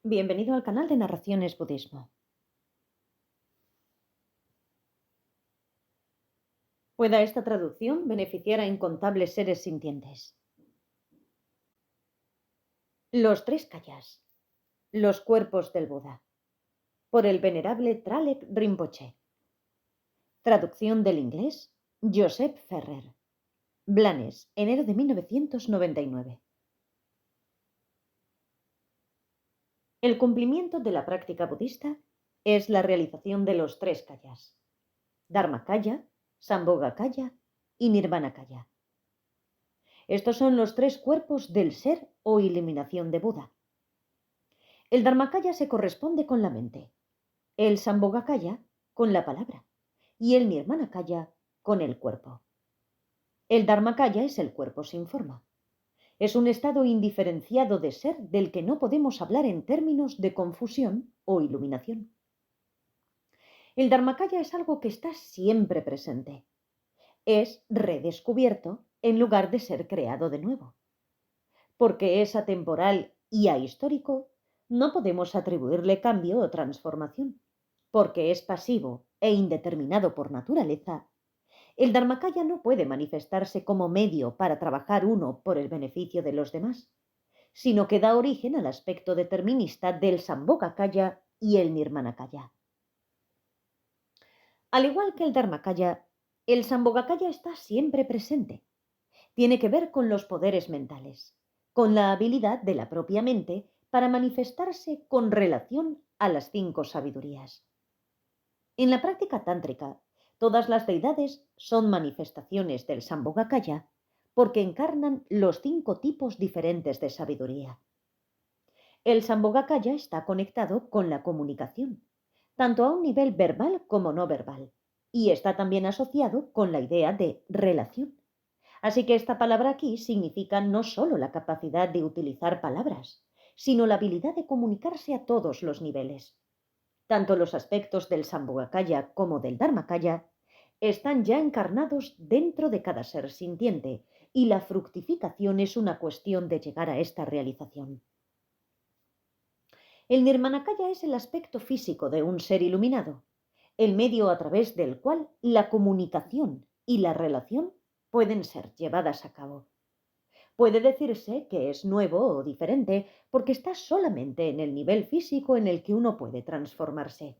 Bienvenido al canal de Narraciones Budismo. Pueda esta traducción beneficiar a incontables seres sintientes. Los tres kayas. Los cuerpos del Buda. Por el venerable Tralek Rinpoche. Traducción del inglés, Joseph Ferrer. Blanes, enero de 1999. El cumplimiento de la práctica budista es la realización de los tres kayas: Dharmakaya, Sambhogakaya y Nirmanakaya. Estos son los tres cuerpos del ser o iluminación de Buda. El Dharmakaya se corresponde con la mente, el Sambhogakaya con la palabra y el Nirmanakaya con el cuerpo. El Dharmakaya es el cuerpo sin forma. Es un estado indiferenciado de ser del que no podemos hablar en términos de confusión o iluminación. El Dharmakaya es algo que está siempre presente. Es redescubierto en lugar de ser creado de nuevo. Porque es atemporal y ahistórico, no podemos atribuirle cambio o transformación. Porque es pasivo e indeterminado por naturaleza, el Dharmakaya no puede manifestarse como medio para trabajar uno por el beneficio de los demás, sino que da origen al aspecto determinista del Sambhogakaya y el Nirmanakaya. Al igual que el Dharmakaya, el Sambhogakaya está siempre presente. Tiene que ver con los poderes mentales, con la habilidad de la propia mente para manifestarse con relación a las 5 sabidurías. En la práctica tántrica, todas las deidades son manifestaciones del Sambhogakaya porque encarnan los 5 tipos diferentes de sabiduría. El Sambhogakaya está conectado con la comunicación, tanto a un nivel verbal como no verbal, y está también asociado con la idea de relación. Así que esta palabra aquí significa no solo la capacidad de utilizar palabras, sino la habilidad de comunicarse a todos los niveles. Tanto los aspectos del Sambhogakaya como del Dharmakaya están ya encarnados dentro de cada ser sintiente, y la fructificación es una cuestión de llegar a esta realización. El Nirmanakaya es el aspecto físico de un ser iluminado, el medio a través del cual la comunicación y la relación pueden ser llevadas a cabo. Puede decirse que es nuevo o diferente porque está solamente en el nivel físico en el que uno puede transformarse.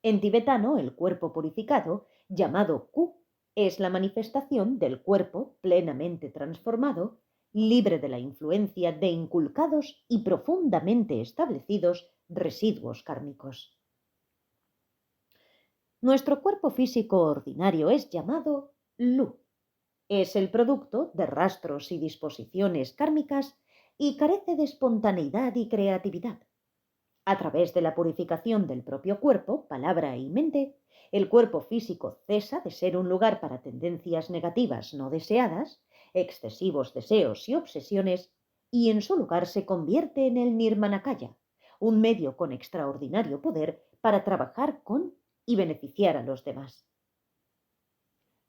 En tibetano, el cuerpo purificado, llamado Ku, es la manifestación del cuerpo plenamente transformado, libre de la influencia de inculcados y profundamente establecidos residuos kármicos. Nuestro cuerpo físico ordinario es llamado Lu. Es el producto de rastros y disposiciones kármicas y carece de espontaneidad y creatividad. A través de la purificación del propio cuerpo, palabra y mente, el cuerpo físico cesa de ser un lugar para tendencias negativas no deseadas, excesivos deseos y obsesiones, y en su lugar se convierte en el Nirmanakaya, un medio con extraordinario poder para trabajar con y beneficiar a los demás.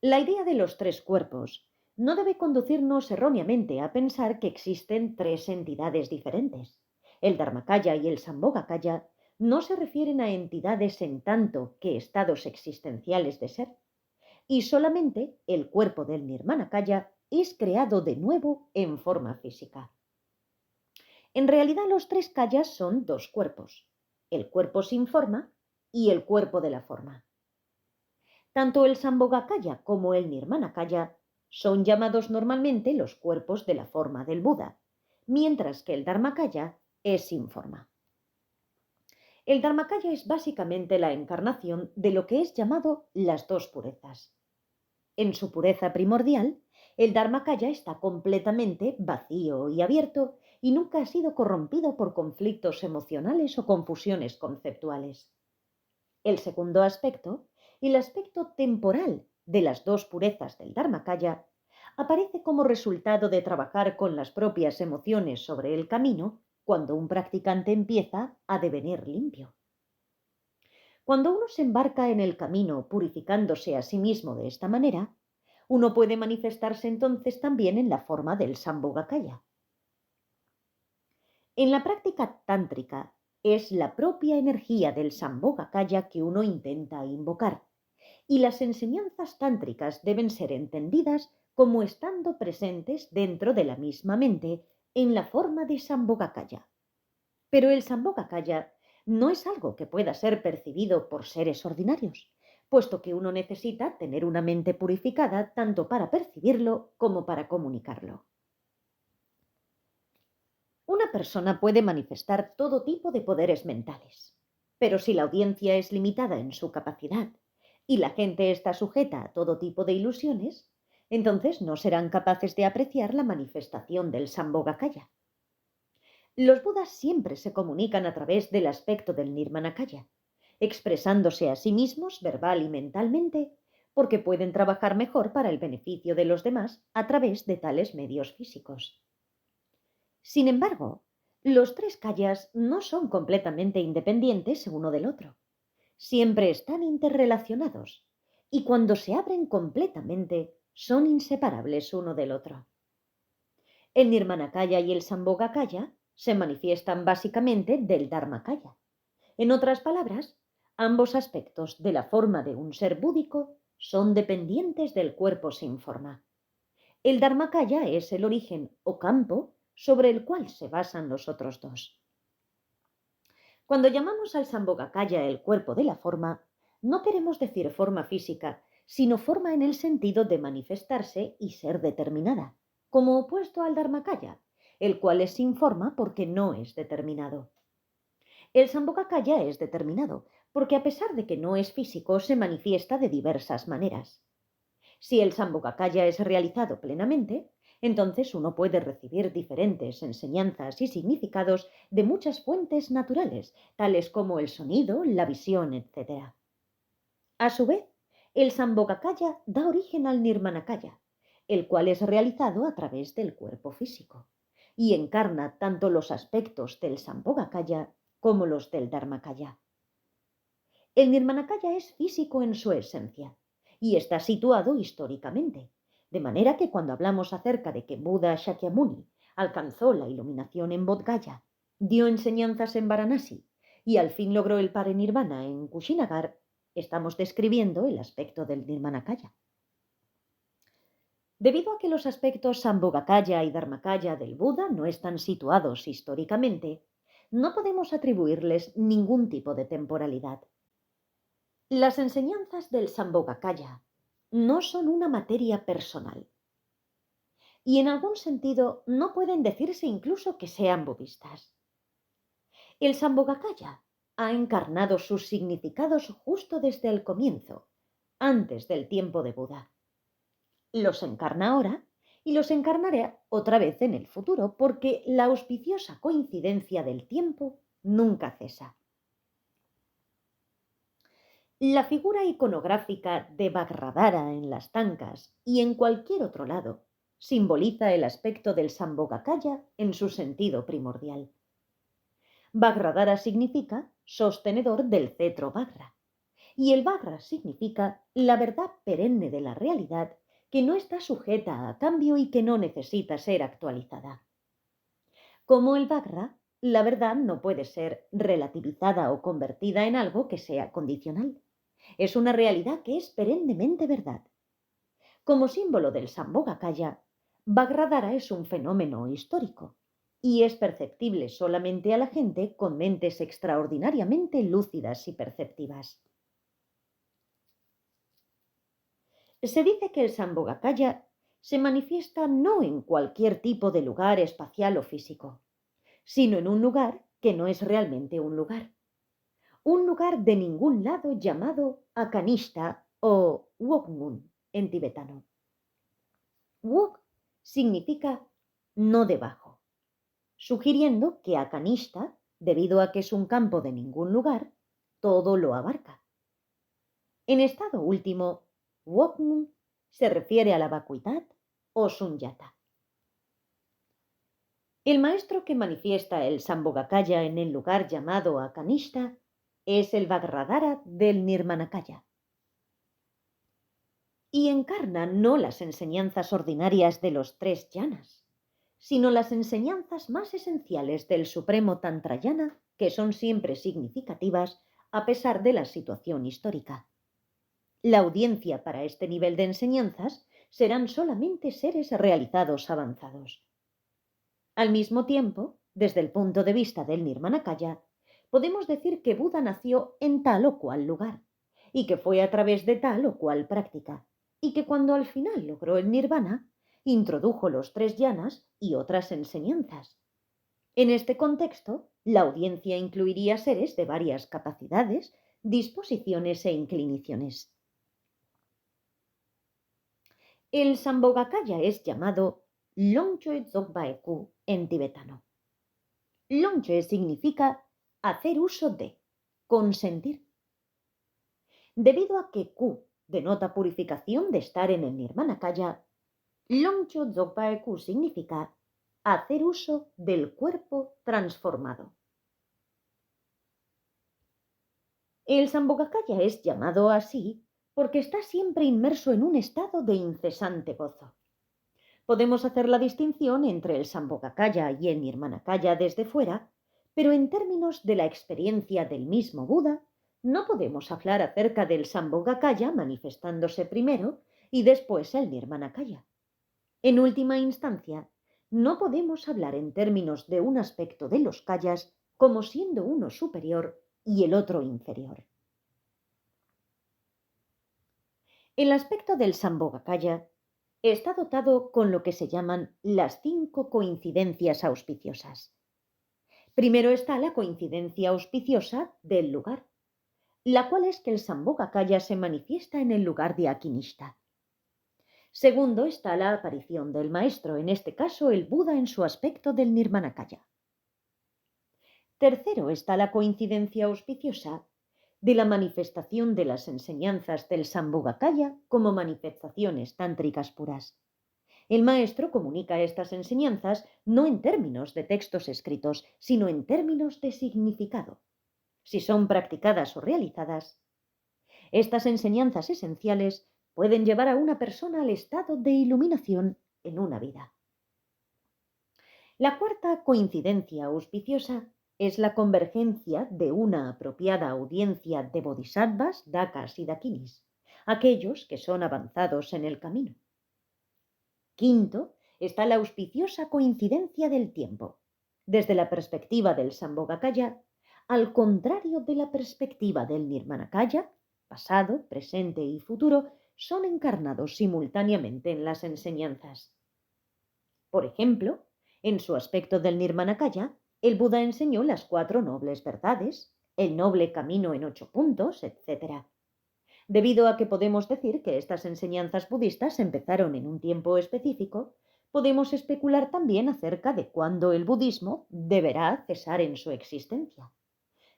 La idea de los tres cuerpos no debe conducirnos erróneamente a pensar que existen tres entidades diferentes. El Dharmakaya y el Sambhogakaya no se refieren a entidades en tanto que estados existenciales de ser, y solamente el cuerpo del Nirmanakaya es creado de nuevo en forma física. En realidad los tres kayas son dos cuerpos, el cuerpo sin forma y el cuerpo de la forma. Tanto el Sambhogakaya como el Nirmanakaya son llamados normalmente los cuerpos de la forma del Buda, mientras que el Dharmakaya es sin forma. El Dharmakaya es básicamente la encarnación de lo que es llamado las dos purezas. En su pureza primordial, el Dharmakaya está completamente vacío y abierto y nunca ha sido corrompido por conflictos emocionales o confusiones conceptuales. El segundo aspecto, el aspecto temporal de las dos purezas del Dharmakaya, aparece como resultado de trabajar con las propias emociones sobre el camino cuando un practicante empieza a devenir limpio. Cuando uno se embarca en el camino purificándose a sí mismo de esta manera, uno puede manifestarse entonces también en la forma del Sambhogakaya. En la práctica tántrica, Es la propia energía del Sambhogakaya que uno intenta invocar, y las enseñanzas tántricas deben ser entendidas como estando presentes dentro de la misma mente en la forma de Sambhogakaya. Pero el Sambhogakaya no es algo que pueda ser percibido por seres ordinarios, puesto que uno necesita tener una mente purificada tanto para percibirlo como para comunicarlo. Una persona puede manifestar todo tipo de poderes mentales, pero si la audiencia es limitada en su capacidad y la gente está sujeta a todo tipo de ilusiones, entonces no serán capaces de apreciar la manifestación del Sambhogakaya. Los budas siempre se comunican a través del aspecto del Nirmanakaya, expresándose a sí mismos verbal y mentalmente, porque pueden trabajar mejor para el beneficio de los demás a través de tales medios físicos. Sin embargo, los tres kayas no son completamente independientes uno del otro. Siempre están interrelacionados y cuando se abren completamente son inseparables uno del otro. El Nirmanakaya y el Sambhogakaya se manifiestan básicamente del Dharmakaya. En otras palabras, ambos aspectos de la forma de un ser búdico son dependientes del cuerpo sin forma. El Dharmakaya es el origen o campo sobre el cual se basan los otros dos. Cuando llamamos al Sambhogakaya el cuerpo de la forma, no queremos decir forma física, sino forma en el sentido de manifestarse y ser determinada, como opuesto al Dharmakaya, el cual es sin forma porque no es determinado. El Sambhogakaya es determinado, porque a pesar de que no es físico, se manifiesta de diversas maneras. Si el Sambhogakaya es realizado plenamente, entonces uno puede recibir diferentes enseñanzas y significados de muchas fuentes naturales, tales como el sonido, la visión, etc. A su vez, el Sambhogakaya da origen al Nirmanakaya, el cual es realizado a través del cuerpo físico, y encarna tanto los aspectos del Sambhogakaya como los del Dharmakaya. El Nirmanakaya es físico en su esencia y está situado históricamente, de manera que cuando hablamos acerca de que Buda Shakyamuni alcanzó la iluminación en Bodh Gaya, dio enseñanzas en Varanasi y al fin logró el parinirvana en Kushinagar, estamos describiendo el aspecto del Nirmanakaya. Debido a que los aspectos Sambhogakaya y Dharmakaya del Buda no están situados históricamente, no podemos atribuirles ningún tipo de temporalidad. Las enseñanzas del Sambhogakaya no son una materia personal y en algún sentido no pueden decirse incluso que sean budistas. El Sambhogakaya ha encarnado sus significados justo desde el comienzo, antes del tiempo de Buda. Los encarna ahora y los encarnará otra vez en el futuro porque la auspiciosa coincidencia del tiempo nunca cesa. La figura iconográfica de Vajradhara en las tankas y en cualquier otro lado simboliza el aspecto del Sambhogakaya en su sentido primordial. Vajradhara significa sostenedor del cetro Vajra y el Vajra significa la verdad perenne de la realidad que no está sujeta a cambio y que no necesita ser actualizada. Como el Vajra, la verdad no puede ser relativizada o convertida en algo que sea condicional. Es una realidad que es perennemente verdad. Como símbolo del Sambhogakaya, Vajradhara es un fenómeno histórico y es perceptible solamente a la gente con mentes extraordinariamente lúcidas y perceptivas. Se dice que el Sambhogakaya se manifiesta no en cualquier tipo de lugar espacial o físico, sino en un lugar que no es realmente un lugar. Un lugar de ningún lado llamado Akanishta o Wokmun en tibetano. Wok significa no debajo, sugiriendo que Akanishta, debido a que es un campo de ningún lugar, todo lo abarca. En estado último, Wokmun se refiere a la vacuidad o sunyata. El maestro que manifiesta el Sambhogakaya en el lugar llamado Akanishta es el Vajradhara del Nirmanakaya. Y encarna no las enseñanzas ordinarias de los tres yanas, sino las enseñanzas más esenciales del Supremo Tantrayana, que son siempre significativas a pesar de la situación histórica. La audiencia para este nivel de enseñanzas serán solamente seres realizados avanzados. Al mismo tiempo, desde el punto de vista del Nirmanakaya, podemos decir que Buda nació en tal o cual lugar, y que fue a través de tal o cual práctica, y que cuando al final logró el Nirvana, introdujo los 3 yanas y otras enseñanzas. En este contexto, la audiencia incluiría seres de varias capacidades, disposiciones e inclinaciones. El Sambhogakaya es llamado Longchoe Dzogbaeku en tibetano. Longchoe significa hacer uso de, consentir. Debido a que Ku denota purificación de estar en el Nirmanakaya, Longcho Dzogbaeku significa hacer uso del cuerpo transformado. El Sambhogakaya es llamado así porque está siempre inmerso en un estado de incesante gozo. Podemos hacer la distinción entre el Sambhogakaya y el Nirmanakaya desde fuera, pero en términos de la experiencia del mismo Buda, no podemos hablar acerca del Sambhogakaya manifestándose primero y después el Nirmanakaya. En última instancia, no podemos hablar en términos de un aspecto de los kayas como siendo uno superior y el otro inferior. El aspecto del Sambhogakaya está dotado con lo que se llaman las 5 coincidencias auspiciosas. Primero está la coincidencia auspiciosa del lugar, la cual es que el Sambhogakaya se manifiesta en el lugar de Akinishta. Segundo está la aparición del maestro, en este caso el Buda en su aspecto del Nirmanakaya. Tercero está la coincidencia auspiciosa de la manifestación de las enseñanzas del Sambhogakaya como manifestaciones tántricas puras. El maestro comunica estas enseñanzas no en términos de textos escritos, sino en términos de significado. Si son practicadas o realizadas, estas enseñanzas esenciales pueden llevar a una persona al estado de iluminación en una vida. La cuarta coincidencia auspiciosa es la convergencia de una apropiada audiencia de bodhisattvas, dakas y dakinis, aquellos que son avanzados en el camino. Quinto está la auspiciosa coincidencia del tiempo, desde la perspectiva del Sambhogakaya, al contrario de la perspectiva del Nirmanakaya, pasado, presente y futuro son encarnados simultáneamente en las enseñanzas. Por ejemplo, en su aspecto del Nirmanakaya, el Buda enseñó las 4 nobles verdades, el noble camino en 8 puntos, etc. Debido a que podemos decir que estas enseñanzas budistas empezaron en un tiempo específico, podemos especular también acerca de cuándo el budismo deberá cesar en su existencia.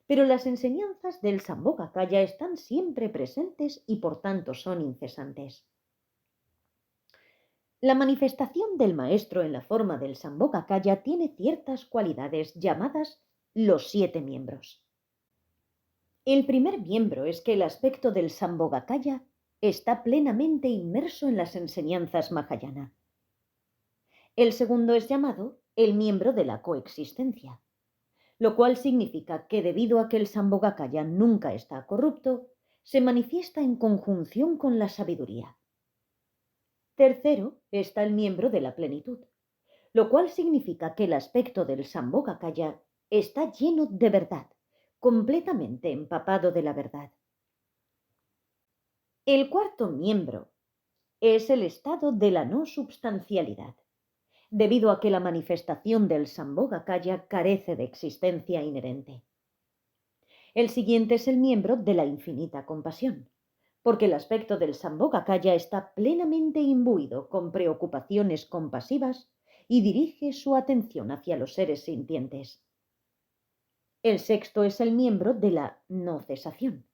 Pero las enseñanzas del Sambhogakaya están siempre presentes y por tanto son incesantes. La manifestación del maestro en la forma del Sambhogakaya tiene ciertas cualidades llamadas los 7 miembros. El primer miembro es que el aspecto del Sambhogakaya está plenamente inmerso en las enseñanzas Mahayana. El segundo es llamado el miembro de la coexistencia, lo cual significa que debido a que el Sambhogakaya nunca está corrupto, se manifiesta en conjunción con la sabiduría. Tercero está el miembro de la plenitud, lo cual significa que el aspecto del Sambhogakaya está lleno de verdad, completamente empapado de la verdad. El cuarto miembro es el estado de la no substancialidad, debido a que la manifestación del Sambhogakaya carece de existencia inherente. El siguiente es el miembro de la infinita compasión, porque el aspecto del Sambhogakaya está plenamente imbuido con preocupaciones compasivas y dirige su atención hacia los seres sintientes. El sexto es el miembro de la no cesación,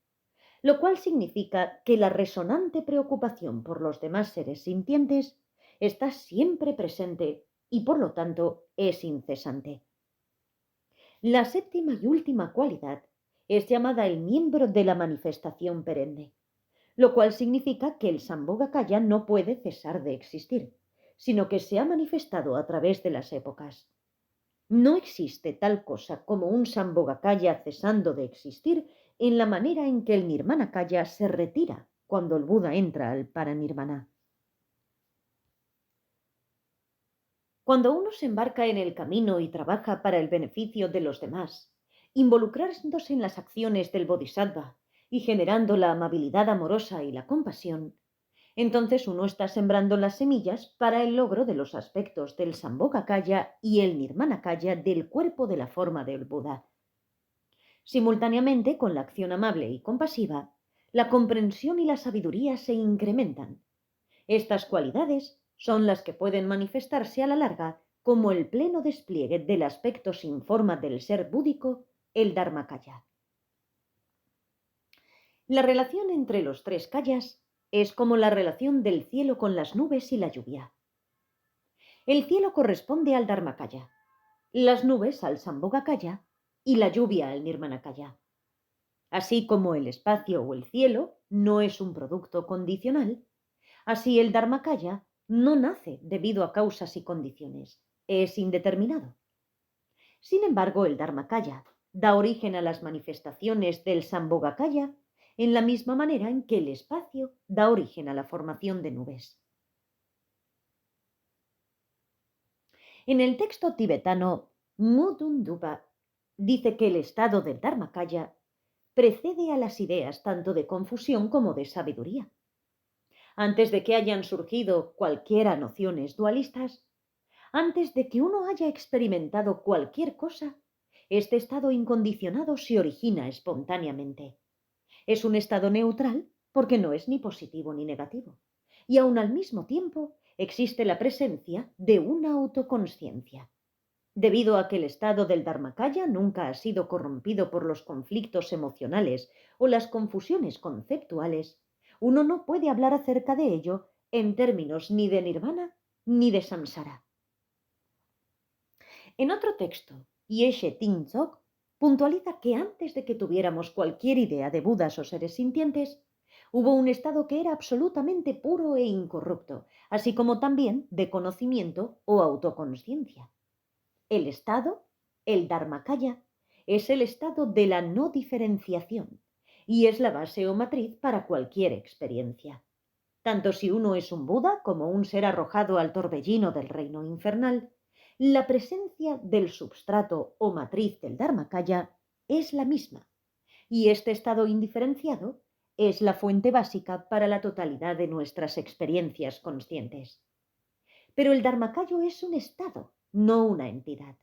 lo cual significa que la resonante preocupación por los demás seres sintientes está siempre presente y por lo tanto es incesante. La séptima y última cualidad es llamada el miembro de la manifestación perenne, lo cual significa que el Sambhogakaya no puede cesar de existir, sino que se ha manifestado a través de las épocas. No existe tal cosa como un Sambhogakaya cesando de existir en la manera en que el Nirmanakaya se retira cuando el Buda entra al Paranirvana. Cuando uno se embarca en el camino y trabaja para el beneficio de los demás, involucrándose en las acciones del Bodhisattva y generando la amabilidad amorosa y la compasión, entonces uno está sembrando las semillas para el logro de los aspectos del Sambhogakaya y el Nirmanakaya del cuerpo de la forma del Buda. Simultáneamente con la acción amable y compasiva, la comprensión y la sabiduría se incrementan. Estas cualidades son las que pueden manifestarse a la larga como el pleno despliegue del aspecto sin forma del ser búdico, el Dharmakaya. La relación entre los tres kayas es como la relación del cielo con las nubes y la lluvia. El cielo corresponde al Dharmakaya, las nubes al Sambhogakaya y la lluvia al Nirmanakaya. Así como el espacio o el cielo no es un producto condicional, así el Dharmakaya no nace debido a causas y condiciones, es indeterminado. Sin embargo, el Dharmakaya da origen a las manifestaciones del Sambhogakaya en la misma manera en que el espacio da origen a la formación de nubes. En el texto tibetano Mudundupa dice que el estado del Dharmakaya precede a las ideas tanto de confusión como de sabiduría. Antes de que hayan surgido cualquiera nociones dualistas, antes de que uno haya experimentado cualquier cosa, este estado incondicionado se origina espontáneamente. Es un estado neutral porque no es ni positivo ni negativo. Y aun al mismo tiempo existe la presencia de una autoconsciencia. Debido a que el estado del Dharmakaya nunca ha sido corrompido por los conflictos emocionales o las confusiones conceptuales, uno no puede hablar acerca de ello en términos ni de nirvana ni de samsara. En otro texto, Yeshe Tingzog puntualiza que antes de que tuviéramos cualquier idea de Budas o seres sintientes, hubo un estado que era absolutamente puro e incorrupto, así como también de conocimiento o autoconsciencia. El estado, el Dharmakaya, es el estado de la no diferenciación y es la base o matriz para cualquier experiencia. Tanto si uno es un Buda como un ser arrojado al torbellino del reino infernal, la presencia del substrato o matriz del Dharmakaya es la misma, y este estado indiferenciado es la fuente básica para la totalidad de nuestras experiencias conscientes. Pero el Dharmakaya es un estado, no una entidad.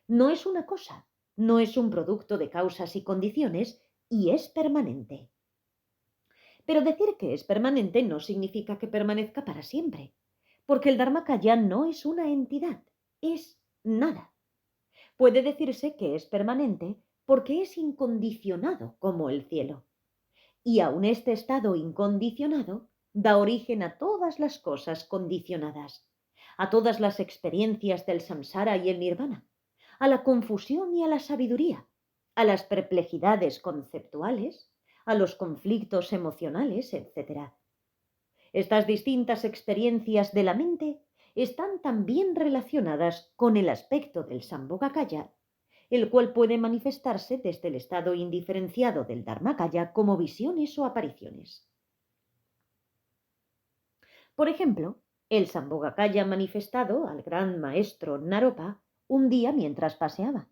No es una cosa, no es un producto de causas y condiciones, y es permanente. Pero decir que es permanente no significa que permanezca para siempre, porque el Dharmakaya no es una entidad, es nada. Puede decirse que es permanente porque es incondicionado como el cielo. Y aun este estado incondicionado da origen a todas las cosas condicionadas, a todas las experiencias del samsara y el nirvana, a la confusión y a la sabiduría, a las perplejidades conceptuales, a los conflictos emocionales, etc. Estas distintas experiencias de la mente están también relacionadas con el aspecto del Sambhogakaya, el cual puede manifestarse desde el estado indiferenciado del Dharmakaya como visiones o apariciones. Por ejemplo, el Sambhogakaya manifestado al gran maestro Naropa un día mientras paseaba.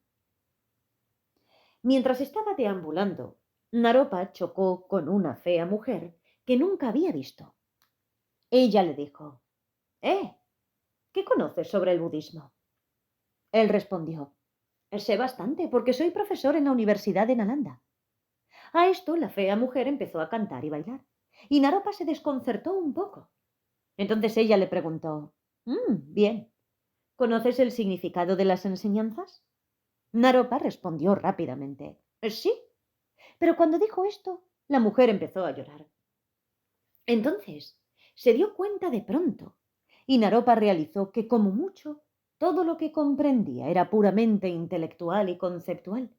Mientras estaba deambulando, Naropa chocó con una fea mujer que nunca había visto. Ella le dijo: ¿qué conoces sobre el budismo? Él respondió: sé bastante porque soy profesor en la Universidad de Nalanda. A esto la fea mujer empezó a cantar y bailar, y Naropa se desconcertó un poco. Entonces ella le preguntó: bien, ¿conoces el significado de las enseñanzas? Naropa respondió rápidamente: sí. Pero cuando dijo esto, la mujer empezó a llorar. Entonces se dio cuenta de pronto, y Naropa realizó que, como mucho, todo lo que comprendía era puramente intelectual y conceptual,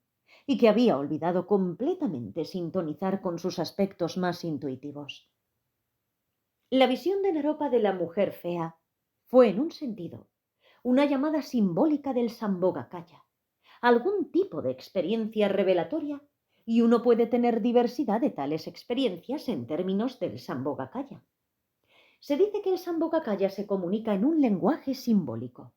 y que había olvidado completamente sintonizar con sus aspectos más intuitivos. La visión de Naropa de la mujer fea fue en un sentido una llamada simbólica del Sambhogakaya, algún tipo de experiencia revelatoria, y uno puede tener diversidad de tales experiencias en términos del Sambhogakaya. Se dice que el Sambhogakaya se comunica en un lenguaje simbólico.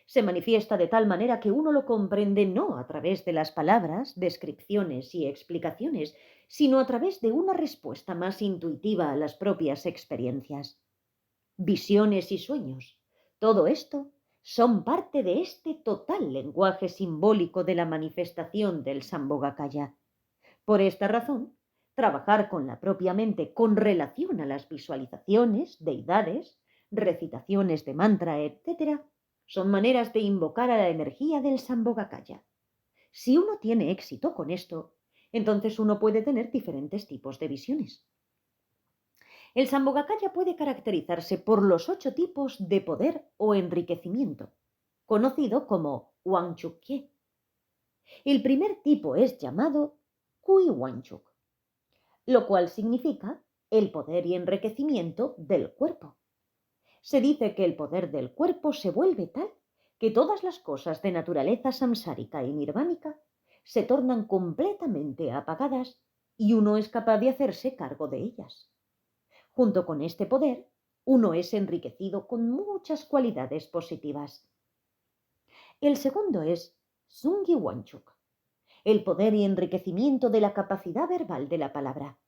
Se manifiesta de tal manera que uno lo comprende no a través de las palabras, descripciones y explicaciones, sino a través de una respuesta más intuitiva a las propias experiencias. Visiones y sueños, todo esto son parte de este total lenguaje simbólico de la manifestación del Sambhogakaya. Por esta razón, trabajar con la propia mente con relación a las visualizaciones, deidades, recitaciones de mantra, etc., son maneras de invocar a la energía del Sambhogakaya. Si uno tiene éxito con esto, entonces uno puede tener diferentes tipos de visiones. El Sambhogakaya puede caracterizarse por los 8 tipos de poder o enriquecimiento, conocido como Wangchukye. El primer tipo es llamado Kui Wangchuk, lo cual significa el poder y enriquecimiento del cuerpo. Se dice que el poder del cuerpo se vuelve tal que todas las cosas de naturaleza samsárica y nirvánica se tornan completamente apagadas y uno es capaz de hacerse cargo de ellas. Junto con este poder, uno es enriquecido con muchas cualidades positivas. El segundo es Sungi Wangchuk, el poder y enriquecimiento de la capacidad verbal de la palabra.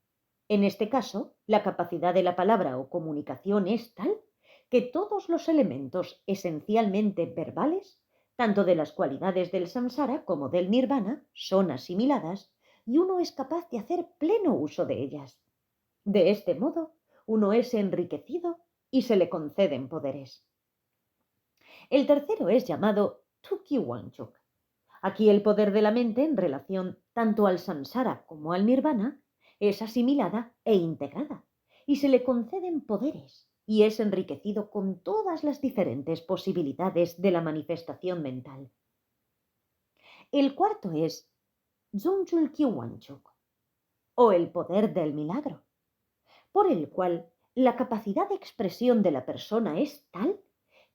En este caso, la capacidad de la palabra o comunicación es tal que todos los elementos esencialmente verbales, tanto de las cualidades del samsara como del nirvana, son asimiladas y uno es capaz de hacer pleno uso de ellas. De este modo, uno es enriquecido y se le conceden poderes. El tercero es llamado Tuki Wangchuk. Aquí el poder de la mente en relación tanto al samsara como al nirvana es asimilada e integrada y se le conceden poderes y es enriquecido con todas las diferentes posibilidades de la manifestación mental. El cuarto es Zongchul Wangchuk o el poder del milagro, por el cual la capacidad de expresión de la persona es tal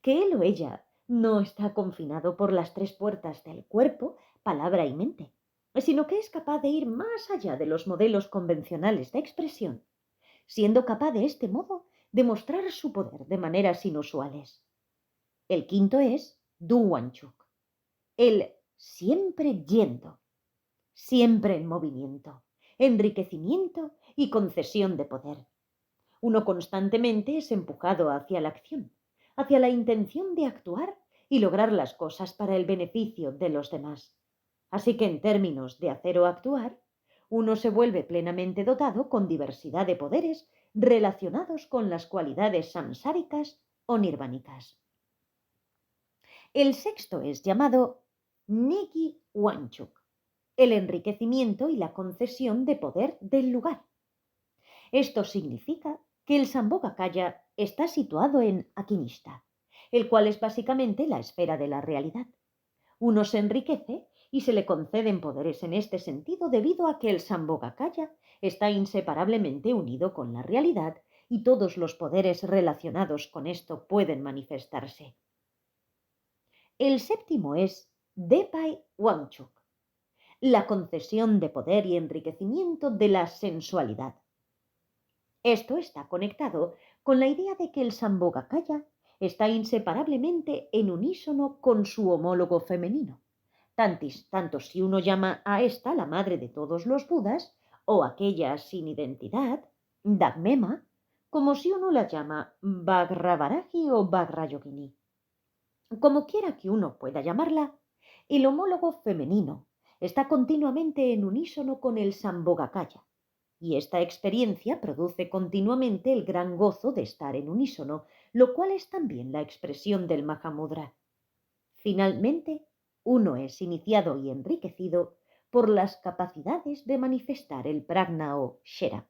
que él o ella no está confinado por las 3 puertas del cuerpo, palabra y mente, sino que es capaz de ir más allá de los modelos convencionales de expresión, siendo capaz de este modo de mostrar su poder de maneras inusuales. El quinto es Du Wangchuk, el siempre yendo, siempre en movimiento, enriquecimiento y concesión de poder. Uno constantemente es empujado hacia la acción, hacia la intención de actuar y lograr las cosas para el beneficio de los demás. Así que en términos de hacer o actuar, uno se vuelve plenamente dotado con diversidad de poderes relacionados con las cualidades samsáricas o nirvánicas. El sexto es llamado Negi Wangchuk, el enriquecimiento y la concesión de poder del lugar. Esto significa que el Sambhogakaya está situado en Akinishta, el cual es básicamente la esfera de la realidad. Uno se enriquece y se le conceden poderes en este sentido debido a que el Sambhogakaya está inseparablemente unido con la realidad y todos los poderes relacionados con esto pueden manifestarse. El séptimo es Depai Wangchuk, la concesión de poder y enriquecimiento de la sensualidad. Esto está conectado con la idea de que el Sambhogakaya está inseparablemente en unísono con su homólogo femenino, tanto si uno llama a esta la madre de todos los Budas o aquella sin identidad, Dagmema, como si uno la llama Bhagravaraji o Bhagrayogini. Como quiera que uno pueda llamarla, el homólogo femenino está continuamente en unísono con el Sambhogakaya. Y esta experiencia produce continuamente el gran gozo de estar en unísono, lo cual es también la expresión del Mahamudra. Finalmente, uno es iniciado y enriquecido por las capacidades de manifestar el prajna o sherab.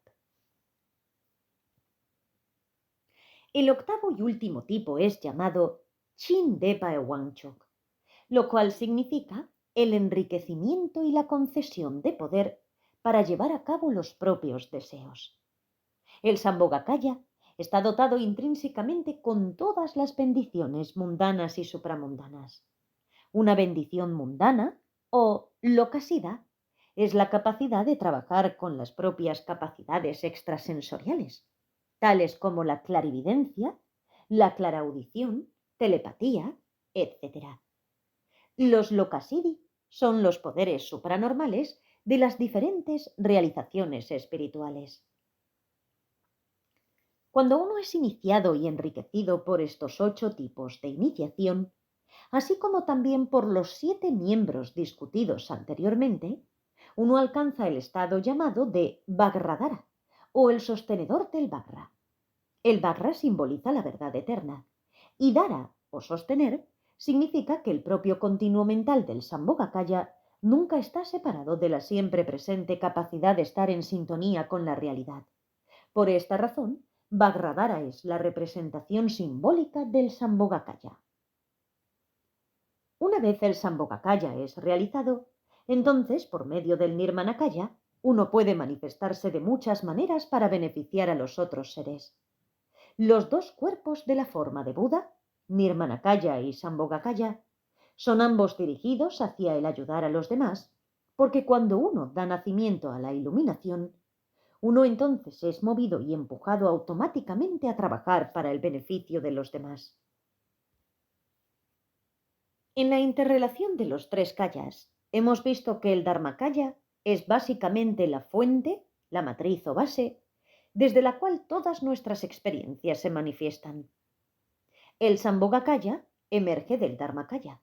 El octavo y último tipo es llamado Chindepa Wangchuk, lo cual significa el enriquecimiento y la concesión de poder para llevar a cabo los propios deseos. El Sambhogakaya Está dotado intrínsecamente con todas las bendiciones mundanas y supramundanas. Una bendición mundana o lokasida es la capacidad de trabajar con las propias capacidades extrasensoriales, tales como la clarividencia, la claraudición, telepatía, etc. Los lokasidi son los poderes supranormales de las diferentes realizaciones espirituales. Cuando uno es iniciado y enriquecido por estos 8 tipos de iniciación, así como también por los 7 miembros discutidos anteriormente, uno alcanza el estado llamado de Vajradhara o el sostenedor del Vajra. El Vajra simboliza la verdad eterna y Dhara o sostener significa que el propio continuo mental del Sambhogakaya nunca está separado de la siempre presente capacidad de estar en sintonía con la realidad. Por esta razón, Vajradhara es la representación simbólica del Sambhogakaya. Una vez el Sambhogakaya es realizado, entonces, por medio del Nirmanakaya, uno puede manifestarse de muchas maneras para beneficiar a los otros seres. Los 2 cuerpos de la forma de Buda, Nirmanakaya y Sambhogakaya, son ambos dirigidos hacia el ayudar a los demás, porque cuando uno da nacimiento a la iluminación, uno entonces es movido y empujado automáticamente a trabajar para el beneficio de los demás. En la interrelación de los 3 kayas, hemos visto que el Dharmakaya es básicamente la fuente, la matriz o base, desde la cual todas nuestras experiencias se manifiestan. El Sambhogakaya emerge del Dharmakaya,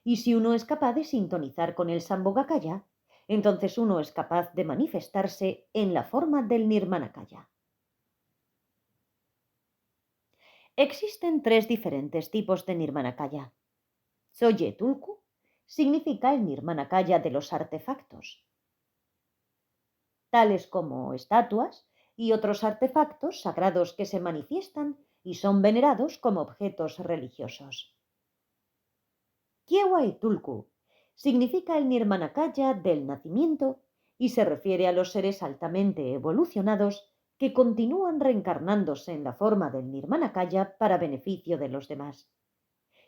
y si uno es capaz de sintonizar con el Sambhogakaya, entonces uno es capaz de manifestarse en la forma del Nirmanakaya. Existen 3 diferentes tipos de Nirmanakaya. Soye Tulku significa el Nirmanakaya de los artefactos, tales como estatuas y otros artefactos sagrados que se manifiestan y son venerados como objetos religiosos. Kiewa Tulku significa el Nirmanakaya del nacimiento y se refiere a los seres altamente evolucionados que continúan reencarnándose en la forma del Nirmanakaya para beneficio de los demás.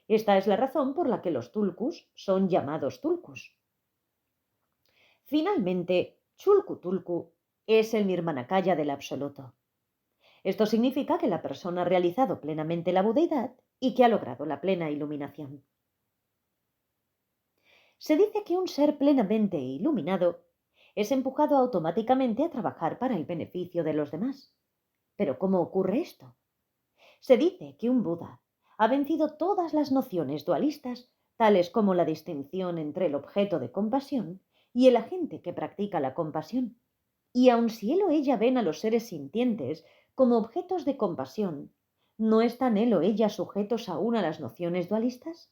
Esta es la razón por la que los tulkus son llamados tulkus. Finalmente, Chulku Tulku es el Nirmanakaya del absoluto. Esto significa que la persona ha realizado plenamente la budeidad y que ha logrado la plena iluminación. Se dice que un ser plenamente iluminado es empujado automáticamente a trabajar para el beneficio de los demás. ¿Pero cómo ocurre esto? Se dice que un Buda ha vencido todas las nociones dualistas, tales como la distinción entre el objeto de compasión y el agente que practica la compasión. Y aun si él o ella ven a los seres sintientes como objetos de compasión, ¿no están él o ella sujetos aún a las nociones dualistas?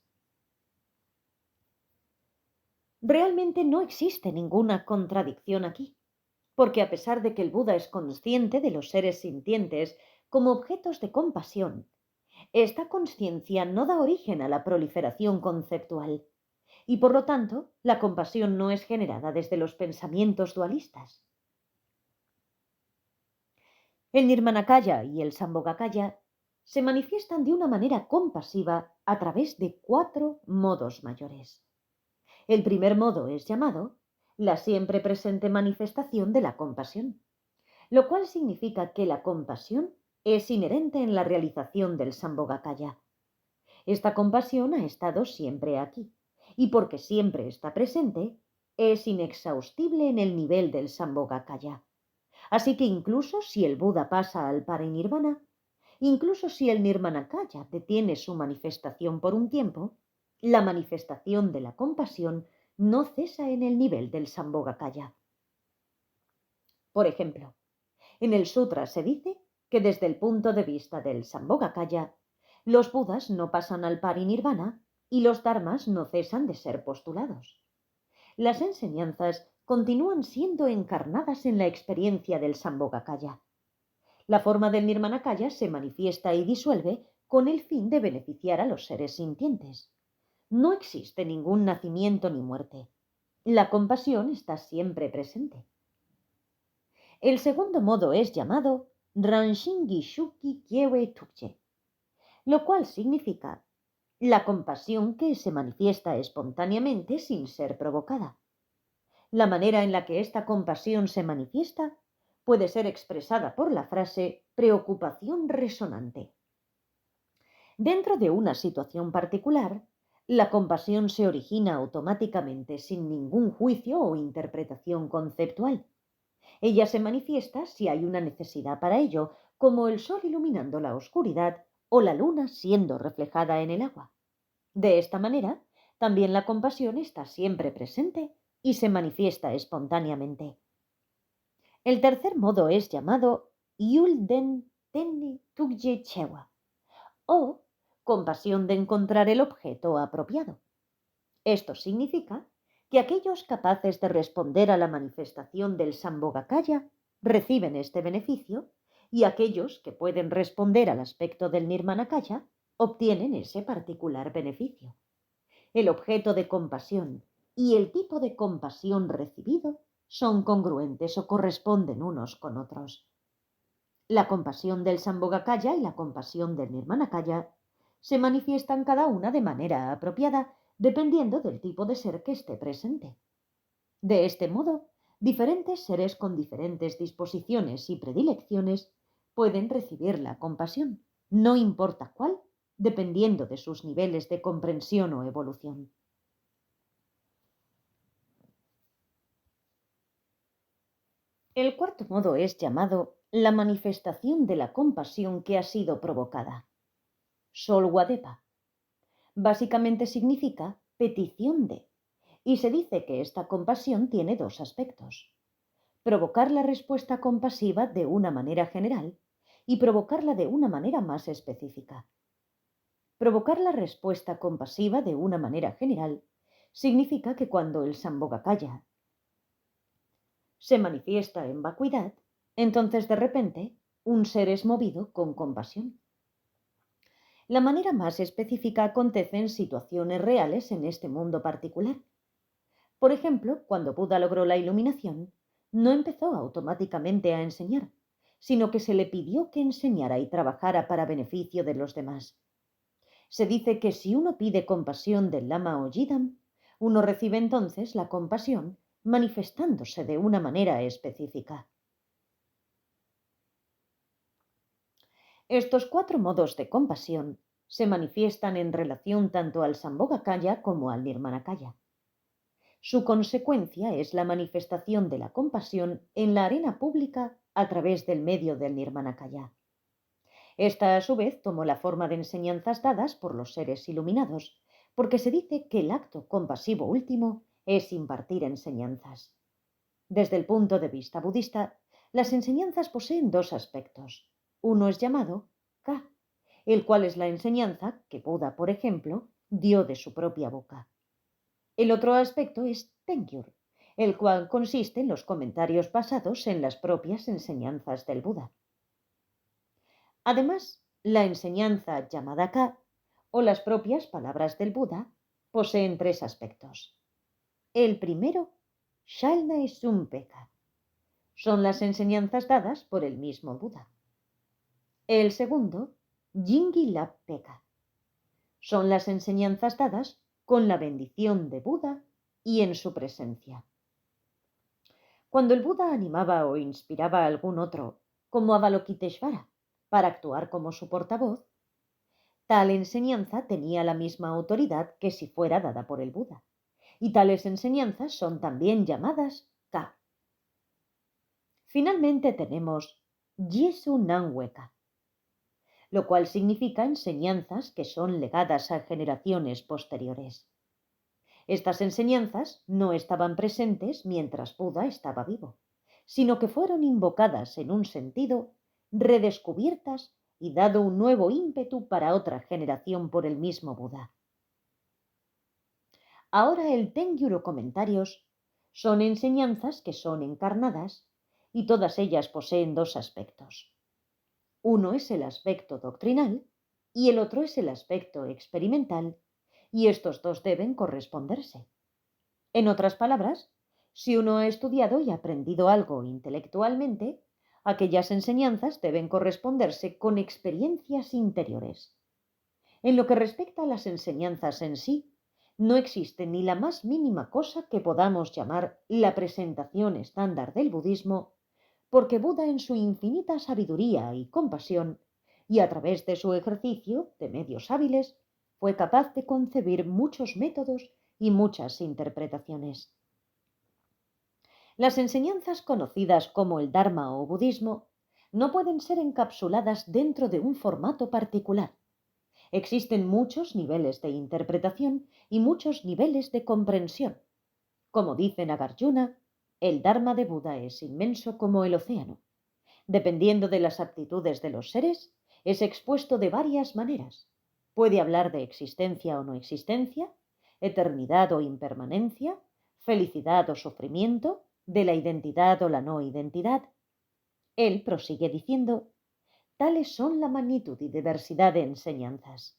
Realmente no existe ninguna contradicción aquí, porque a pesar de que el Buda es consciente de los seres sintientes como objetos de compasión, esta conciencia no da origen a la proliferación conceptual, y por lo tanto, la compasión no es generada desde los pensamientos dualistas. El Nirmanakaya y el Sambhogakaya se manifiestan de una manera compasiva a través de 4 modos mayores. El primer modo es llamado la siempre presente manifestación de la compasión, lo cual significa que la compasión es inherente en la realización del Sambhogakaya. Esta compasión ha estado siempre aquí, y porque siempre está presente, es inexhaustible en el nivel del Sambhogakaya. Así que incluso si el Buda pasa al parinirvana, incluso si el Nirmanakaya detiene su manifestación por un tiempo, la manifestación de la compasión no cesa en el nivel del Sambhogakaya. Por ejemplo, en el sutra se dice que desde el punto de vista del Sambhogakaya, los Budas no pasan al parinirvana y los dharmas no cesan de ser postulados. Las enseñanzas continúan siendo encarnadas en la experiencia del Sambhogakaya. La forma del Nirmanakaya se manifiesta y disuelve con el fin de beneficiar a los seres sintientes. No existe ningún nacimiento ni muerte. La compasión está siempre presente. El segundo modo es llamado Ranshingi Shuki Kiewe Tukche, lo cual significa la compasión que se manifiesta espontáneamente sin ser provocada. La manera en la que esta compasión se manifiesta puede ser expresada por la frase preocupación resonante. Dentro de una situación particular, la compasión se origina automáticamente sin ningún juicio o interpretación conceptual. Ella se manifiesta si hay una necesidad para ello, como el sol iluminando la oscuridad o la luna siendo reflejada en el agua. De esta manera, también la compasión está siempre presente y se manifiesta espontáneamente. El tercer modo es llamado Yulden Tenne Tugye Chewa, o compasión de encontrar el objeto apropiado. Esto significa que aquellos capaces de responder a la manifestación del Sambhogakaya reciben este beneficio y aquellos que pueden responder al aspecto del Nirmanakaya obtienen ese particular beneficio. El objeto de compasión y el tipo de compasión recibido son congruentes o corresponden unos con otros. La compasión del Sambhogakaya y la compasión del Nirmanakaya se manifiestan cada una de manera apropiada dependiendo del tipo de ser que esté presente. De este modo, diferentes seres con diferentes disposiciones y predilecciones pueden recibir la compasión, no importa cuál, dependiendo de sus niveles de comprensión o evolución. El cuarto modo es llamado la manifestación de la compasión que ha sido provocada. Solwadepa. Básicamente significa petición de, y se dice que esta compasión tiene dos aspectos: provocar la respuesta compasiva de una manera general y provocarla de una manera más específica. Provocar la respuesta compasiva de una manera general significa que cuando el Sambhogakaya se manifiesta en vacuidad, entonces de repente un ser es movido con compasión. La manera más específica acontece en situaciones reales en este mundo particular. Por ejemplo, cuando Buda logró la iluminación, no empezó automáticamente a enseñar, sino que se le pidió que enseñara y trabajara para beneficio de los demás. Se dice que si uno pide compasión del Lama o Yidam, uno recibe entonces la compasión manifestándose de una manera específica. Estos cuatro modos de compasión se manifiestan en relación tanto al Sambhogakaya como al Nirmanakaya. Su consecuencia es la manifestación de la compasión en la arena pública a través del medio del Nirmanakaya. Esta, a su vez, tomó la forma de enseñanzas dadas por los seres iluminados, porque se dice que el acto compasivo último es impartir enseñanzas. Desde el punto de vista budista, las enseñanzas poseen dos aspectos. Uno es llamado Ka, el cual es la enseñanza que Buda, por ejemplo, dio de su propia boca. El otro aspecto es Tengyur, el cual consiste en los comentarios basados en las propias enseñanzas del Buda. Además, la enseñanza llamada Ka, o las propias palabras del Buda, poseen tres aspectos. El primero, Shalna Sumpeka, son las enseñanzas dadas por el mismo Buda. El segundo, Jingi Peka, son las enseñanzas dadas con la bendición de Buda y en su presencia. Cuando el Buda animaba o inspiraba a algún otro, como Avalokiteshvara, para actuar como su portavoz, tal enseñanza tenía la misma autoridad que si fuera dada por el Buda, y tales enseñanzas son también llamadas Ka. Finalmente tenemos Jesu Nanweka, lo cual significa enseñanzas que son legadas a generaciones posteriores. Estas enseñanzas no estaban presentes mientras Buda estaba vivo, sino que fueron invocadas en un sentido, redescubiertas y dado un nuevo ímpetu para otra generación por el mismo Buda. Ahora el Tengyur o comentarios son enseñanzas que son encarnadas y todas ellas poseen dos aspectos. Uno es el aspecto doctrinal y el otro es el aspecto experimental, y estos dos deben corresponderse. En otras palabras, si uno ha estudiado y aprendido algo intelectualmente, Aquellas enseñanzas deben corresponderse con experiencias interiores. En lo que respecta a las enseñanzas en sí, no existe ni la más mínima cosa que podamos llamar la presentación estándar del budismo, porque Buda en su infinita sabiduría y compasión, y a través de su ejercicio de medios hábiles, fue capaz de concebir muchos métodos y muchas interpretaciones. Las enseñanzas conocidas como el Dharma o budismo no pueden ser encapsuladas dentro de un formato particular. Existen muchos niveles de interpretación y muchos niveles de comprensión. Como dice Nagarjuna, el Dharma de Buda es inmenso como el océano. Dependiendo de las aptitudes de los seres, es expuesto de varias maneras. Puede hablar de existencia o no existencia, eternidad o impermanencia, felicidad o sufrimiento, de la identidad o la no identidad. Él prosigue diciendo, tales son la magnitud y diversidad de enseñanzas.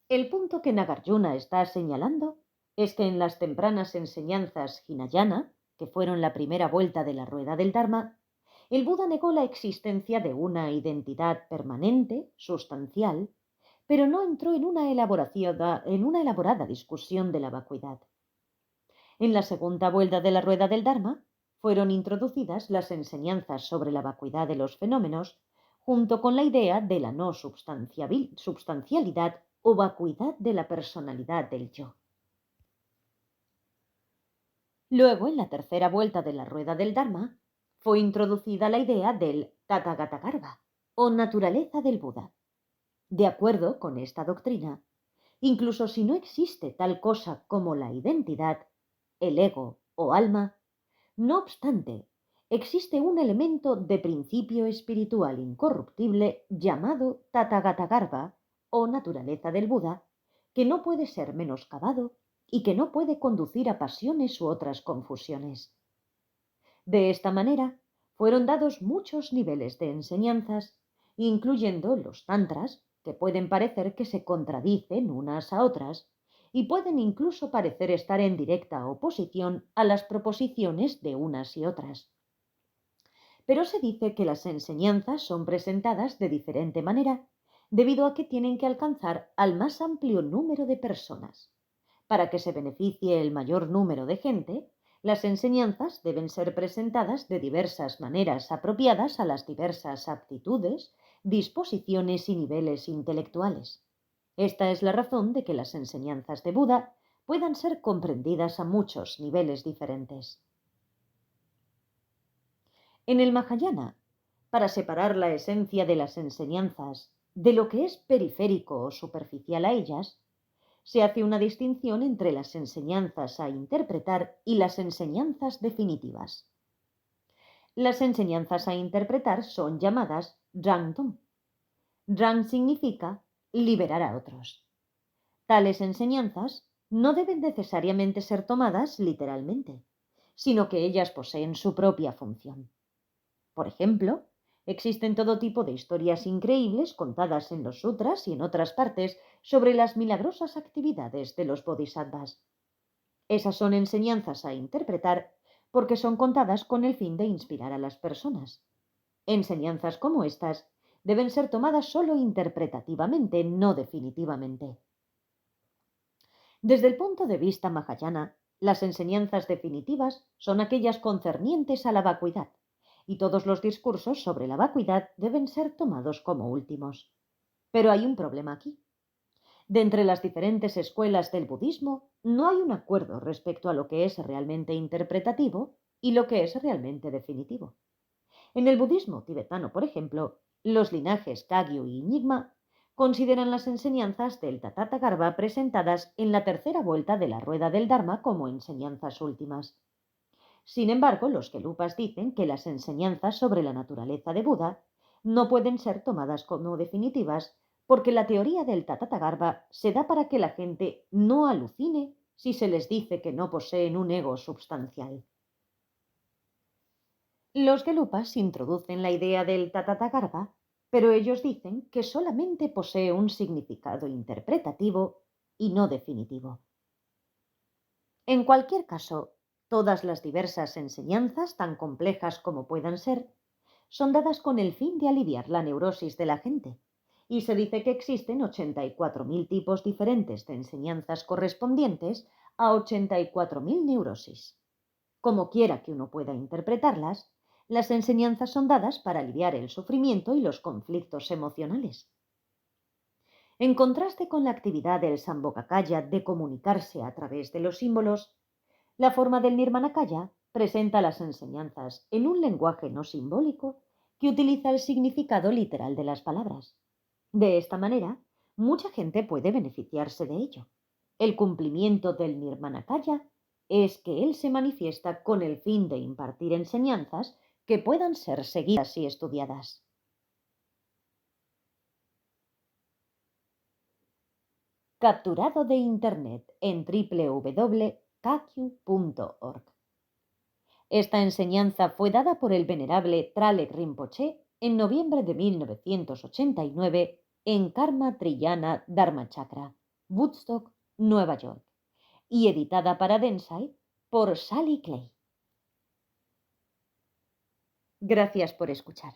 El punto que Nagarjuna está señalando es que en las tempranas enseñanzas Hinayana, que fueron la primera vuelta de la rueda del Dharma, el Buda negó la existencia de una identidad permanente, sustancial, pero no entró en una elaborada discusión de la vacuidad. En la segunda vuelta de la rueda del Dharma fueron introducidas las enseñanzas sobre la vacuidad de los fenómenos, junto con la idea de la no substancialidad o vacuidad de la personalidad del yo. Luego, en la tercera vuelta de la rueda del Dharma, fue introducida la idea del Tathagata o naturaleza del Buda. De acuerdo con esta doctrina, incluso si no existe tal cosa como la identidad, el ego o alma, no obstante, existe un elemento de principio espiritual incorruptible llamado Tathagata o naturaleza del Buda, que no puede ser menoscabado y que no puede conducir a pasiones u otras confusiones. De esta manera, fueron dados muchos niveles de enseñanzas, incluyendo los tantras, que pueden parecer que se contradicen unas a otras, y pueden incluso parecer estar en directa oposición a las proposiciones de unas y otras. Pero se dice que las enseñanzas son presentadas de diferente manera, debido a que tienen que alcanzar al más amplio número de personas. Para que se beneficie el mayor número de gente, las enseñanzas deben ser presentadas de diversas maneras apropiadas a las diversas aptitudes, disposiciones y niveles intelectuales. Esta es la razón de que las enseñanzas de Buda puedan ser comprendidas a muchos niveles diferentes. En el Mahayana, para separar la esencia de las enseñanzas de lo que es periférico o superficial a ellas, se hace una distinción entre las enseñanzas a interpretar y las enseñanzas definitivas. Las enseñanzas a interpretar son llamadas Drangdung. Drang significa liberar a otros. Tales enseñanzas no deben necesariamente ser tomadas literalmente, sino que ellas poseen su propia función. Por ejemplo, existen todo tipo de historias increíbles contadas en los sutras y en otras partes sobre las milagrosas actividades de los bodhisattvas. Esas son enseñanzas a interpretar porque son contadas con el fin de inspirar a las personas. Enseñanzas como estas deben ser tomadas solo interpretativamente, no definitivamente. Desde el punto de vista mahayana, las enseñanzas definitivas son aquellas concernientes a la vacuidad, y todos los discursos sobre la vacuidad deben ser tomados como últimos. Pero hay un problema aquí. De entre las diferentes escuelas del budismo, no hay un acuerdo respecto a lo que es realmente interpretativo y lo que es realmente definitivo. En el budismo tibetano, por ejemplo, los linajes Kagyu y Nyingma consideran las enseñanzas del Tathagata presentadas en la tercera vuelta de la rueda del Dharma como enseñanzas últimas. Sin embargo, los Gelupas dicen que las enseñanzas sobre la naturaleza de Buda no pueden ser tomadas como definitivas porque la teoría del Tathagata se da para que la gente no alucine si se les dice que no poseen un ego substancial. Los Gelupas introducen la idea del Tathagata, pero ellos dicen que solamente posee un significado interpretativo y no definitivo. En cualquier caso, Todas las diversas enseñanzas, tan complejas como puedan ser, son dadas con el fin de aliviar la neurosis de la gente. Y se dice que existen 84.000 tipos diferentes de enseñanzas correspondientes a 84.000 neurosis. Como quiera que uno pueda interpretarlas, las enseñanzas son dadas para aliviar el sufrimiento y los conflictos emocionales. En contraste con la actividad del Sambhogakaya de comunicarse a través de los símbolos, la forma del Nirmanakaya presenta las enseñanzas en un lenguaje no simbólico que utiliza el significado literal de las palabras. De esta manera, mucha gente puede beneficiarse de ello. El cumplimiento del Nirmanakaya es que él se manifiesta con el fin de impartir enseñanzas que puedan ser seguidas y estudiadas. Capturado de Internet en www.kakyu.org. Esta enseñanza fue dada por el venerable Tralek Rinpoche en noviembre de 1989 en Karma Triyana Dharmachakra, Woodstock, Nueva York, y editada para Densai por Sally Clay. Gracias por escuchar.